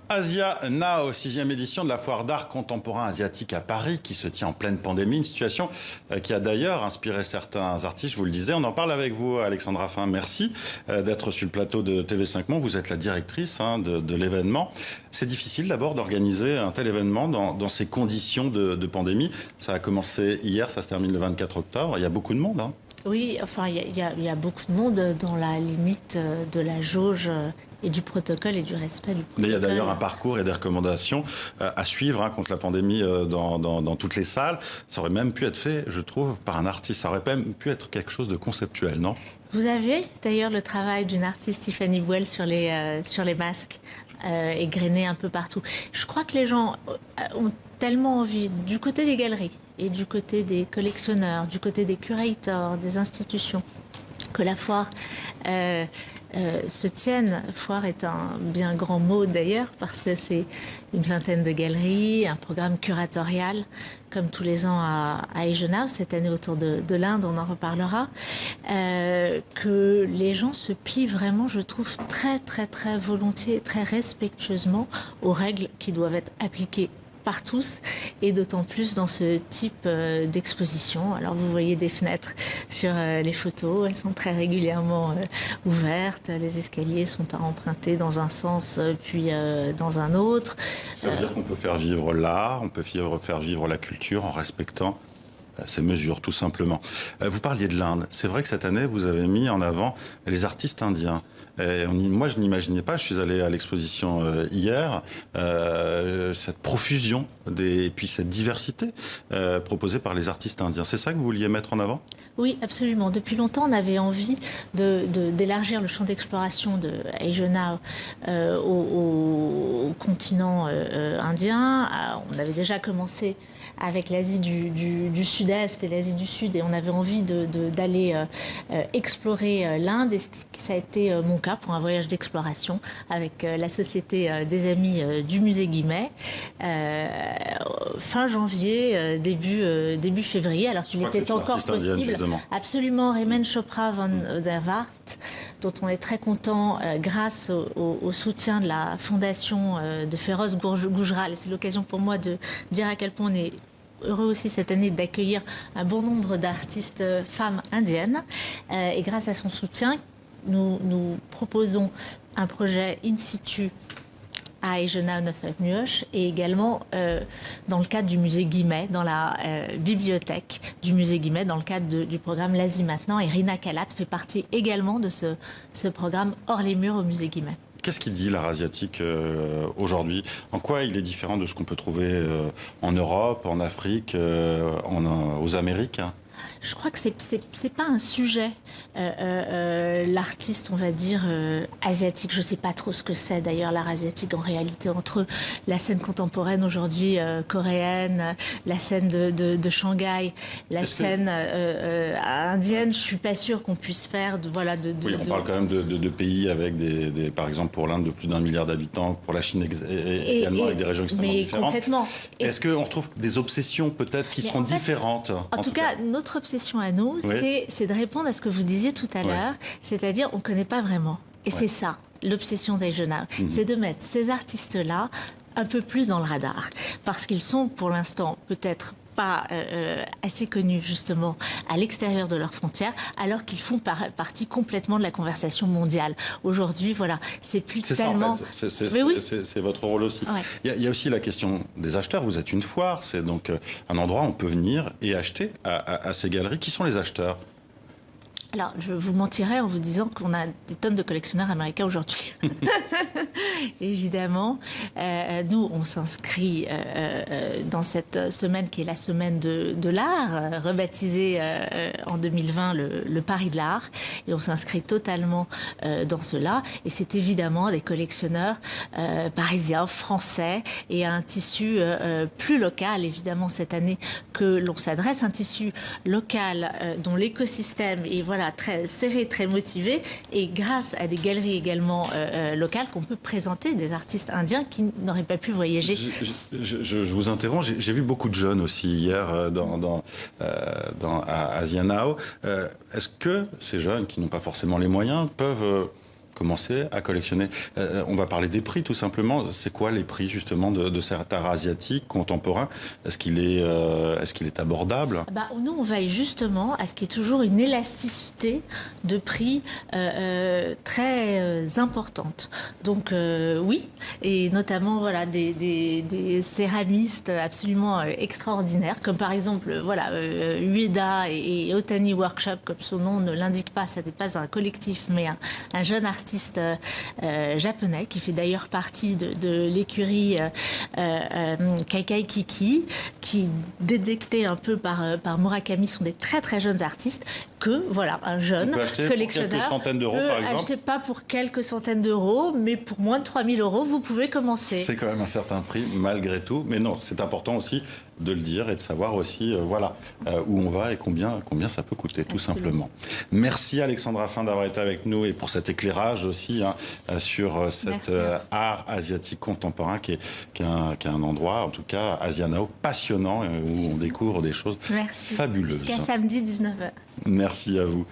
Asia Now, 6e édition de la foire d'art contemporain asiatique à Paris qui se tient en pleine pandémie, une situation qui a d'ailleurs inspiré certains artistes, je vous le disais. On en parle avec vous, Alexandra Fin. Merci d'être sur le plateau de TV5 Monde. Vous êtes la directrice de l'événement. C'est difficile d'abord d'organiser un tel événement dans ces conditions de pandémie. Ça a commencé hier, ça se termine le 24 octobre. Il y a beaucoup de monde. Oui, enfin, il y a beaucoup de monde dans la limite de la jauge et du protocole et du respect du protocole. Mais il y a d'ailleurs un parcours et des recommandations à suivre contre la pandémie dans toutes les salles. Ça aurait même pu être fait, je trouve, par un artiste. Ça aurait même pu être quelque chose de conceptuel, non? Vous avez d'ailleurs le travail d'une artiste, Tiffany Bouel, sur les masques égrenés un peu partout. Je crois que les gens ont tellement envie, du côté des galeries et du côté des collectionneurs, du côté des curators, des institutions, que la foire se tienne. Foire est un bien grand mot d'ailleurs, parce que c'est une vingtaine de galeries, un programme curatorial, comme tous les ans à Eisenhower, cette année autour de l'Inde, on en reparlera, que les gens se plient vraiment, je trouve, très très très volontiers, très respectueusement aux règles qui doivent être appliquées par tous, et d'autant plus dans ce type d'exposition. Alors vous voyez des fenêtres sur les photos, elles sont très régulièrement ouvertes, les escaliers sont à emprunter dans un sens puis dans un autre. Ça veut dire qu'on peut faire vivre l'art, on peut faire vivre la culture en respectant ces mesures, tout simplement. Vous parliez de l'Inde. C'est vrai que cette année, vous avez mis en avant les artistes indiens. Moi, je n'imaginais pas, je suis allé à l'exposition hier, cette profusion et puis cette diversité proposée par les artistes indiens. C'est ça que vous vouliez mettre en avant ? Oui, absolument. Depuis longtemps, on avait envie d'élargir le champ d'exploration de Eisenhower au continent indien. On avait déjà commencé avec l'Asie du Sud-Est et l'Asie du Sud, et on avait envie d'aller explorer l'Inde, et ça a été mon cas pour un voyage d'exploration avec la Société des Amis du Musée Guimet, fin janvier, début février. Alors s'il était encore possible, absolument, Remen Chopra Van der Vaart, dont on est très content grâce au soutien de la fondation de Feroz Gujral. Et c'est l'occasion pour moi de dire à quel point on est heureux aussi cette année d'accueillir un bon nombre d'artistes femmes indiennes. Et grâce à son soutien, nous proposons un projet in situ à Eisenhower 9 avenue Hoche, et également dans le cadre du musée Guimet, dans la bibliothèque du musée Guimet, dans le cadre du programme L'Asie maintenant. Et Rina Kalat fait partie également de ce programme hors les murs au musée Guimet. Qu'est-ce qu'il dit l'art asiatique aujourd'hui? En quoi il est différent de ce qu'on peut trouver en Europe, en Afrique, aux Amériques? Je crois que c'est pas un sujet, l'artiste, on va dire, asiatique. Je sais pas trop ce que c'est d'ailleurs l'art asiatique en réalité, entre la scène contemporaine aujourd'hui coréenne, la scène de Shanghai, la scène indienne. Je suis pas sûre qu'on puisse faire Oui, on parle quand même de pays avec par exemple pour l'Inde de plus d'1 milliard d'habitants, pour la Chine également avec des régions extrêmement différentes. Complètement. Est-ce qu'on retrouve des obsessions peut-être qui seront différentes? En tout cas, notre obsession à nous, oui, c'est de répondre à ce que vous disiez tout à l'heure, c'est-à-dire on ne connaît pas vraiment. Et c'est ça, l'obsession d'Eisenhower, c'est de mettre ces artistes-là un peu plus dans le radar, parce qu'ils sont pour l'instant peut-être pas assez connus justement à l'extérieur de leurs frontières, alors qu'ils font partie complètement de la conversation mondiale. Aujourd'hui, voilà, c'est plus tellement... Ça, en fait. C'est votre rôle aussi. Ouais. Il y a aussi la question des acheteurs. Vous êtes une foire, c'est donc un endroit où on peut venir et acheter à ces galeries. Qui sont les acheteurs ? Alors, je vous mentirais en vous disant qu'on a des tonnes de collectionneurs américains aujourd'hui. Évidemment. Nous, on s'inscrit dans cette semaine qui est la semaine de l'art, rebaptisée en 2020 le Paris de l'art. Et on s'inscrit totalement dans cela. Et c'est évidemment des collectionneurs parisiens, français, et un tissu plus local, évidemment, cette année, que l'on s'adresse. Un tissu local dont l'écosystème est très serré, très motivé, et grâce à des galeries également locales qu'on peut présenter des artistes indiens qui n'auraient pas pu voyager. Je vous interromps, j'ai vu beaucoup de jeunes aussi hier à Asia Now. Est-ce que ces jeunes qui n'ont pas forcément les moyens peuvent commencer à collectionner. On va parler des prix tout simplement. C'est quoi les prix justement de cet art asiatique contemporain? Est-ce qu'il est abordable? Nous, on veille justement à ce qu'il y ait toujours une élasticité de prix très importante. Donc oui, et notamment voilà des céramistes absolument extraordinaires, comme par exemple Ueda et Otani Workshop, comme son nom ne l'indique pas, ça n'est pas un collectif, mais un jeune artiste japonais qui fait d'ailleurs partie de l'écurie Kaikai Kiki, qui détecté un peu par Murakami sont des très très jeunes artistes que voilà un jeune collectionneur pour quelques centaines d'euros par exemple. Acheter pas pour quelques centaines d'euros, mais pour moins de 3 000 euros, vous pouvez commencer. C'est quand même un certain prix malgré tout, mais non, c'est important aussi de le dire et de savoir aussi où on va et combien ça peut coûter tout simplement. Merci Alexandre Raffin d'avoir été avec nous et pour cet éclairage aussi sur cet art asiatique contemporain qui est un endroit, en tout cas Asianao, passionnant où on découvre des choses fabuleuses. Jusqu'à samedi 19h. Merci à vous.